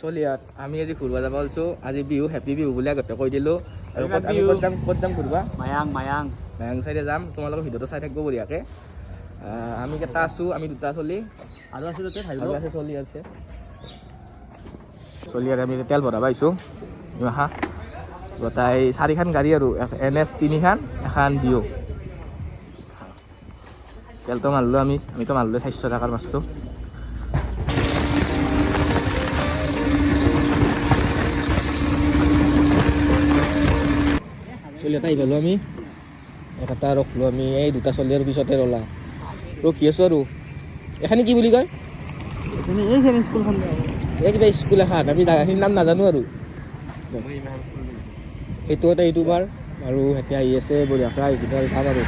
চলিয়াত আমি আজি ঘূৰবা যাব ওলছো আজি বিহু হেপী বিহু বুলি আগতে কৈ দিলো আৰু আমি ক'ত যাম ঘূৰবা মায়াং চাইডে যাম তোমালোকৰ ভিডিঅ'টো চাই থাকিব বঢ়িয়াকে আমি কেইটা আছো আমি দুটা চলি আৰু আছে তাতে ভাইব আছে চলি আৰু আমি তেল ভৰাব আহিছোঁ আহা গোটাই 4খান গাড়ী আৰু NS 3খান এখন বিহু তেলটো মাৰিলোঁ আমিতো মাৰিলোঁ 400 টকাৰ মাছটো চলি এটা আহি পালোঁ আমি এটা ৰখলোঁ আমি এই দুটা চলি আৰু পিছতে ৰলা ৰখি আছোঁ আৰু এখানে কি বুলি কয় এইখিনি স্কুলখন এই কিবা স্কুল এখন আমি জাগাখিনিৰ নাম নাজানো আৰু এইটো বাৰ আৰু এতিয়া আহি আছে বঢ়িয়াকৈ আহি কিনে চাম আৰু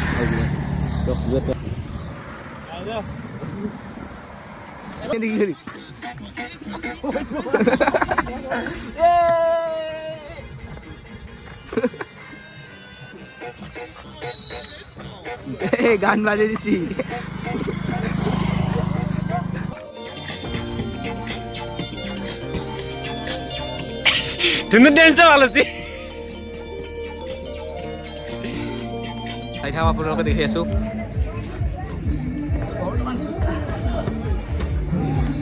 গান বাজে দিছি তুমি ডেন্সটা ভালো আছে চাই থাক আপোনালোকে দেখি আছোঁ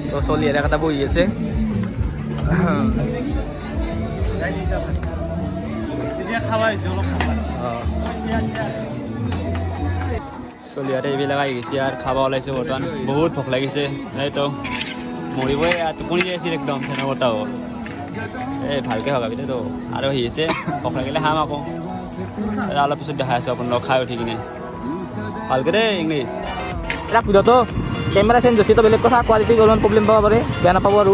তো চলি এটা বহি আছে চলিয়াতে এইবিলাক আহি গৈছে আৰু খাব ওলাইছে বৰ্তমান বহুত ভোক লাগিছে নাইতো মৰিবই টোপনি যাই আছিল একদম ফেনৰ বতাহ এই ভালকৈ ভগাবি তো আৰু আহি আছে ভোক লাগিলে খাম আকৌ অলপ পিছত দেখাই আছোঁ আপোনালোক খাই উঠি কিনে ভালকৈ দেই ইংলিছ এটা ভিডিঅ'টো কেমেৰা চেঞ্জ হৈছে তো বেলেগ কথা কোৱালিটি অলপমান প্ৰব্লেম পাব পাৰে বেয়া নাপাব আৰু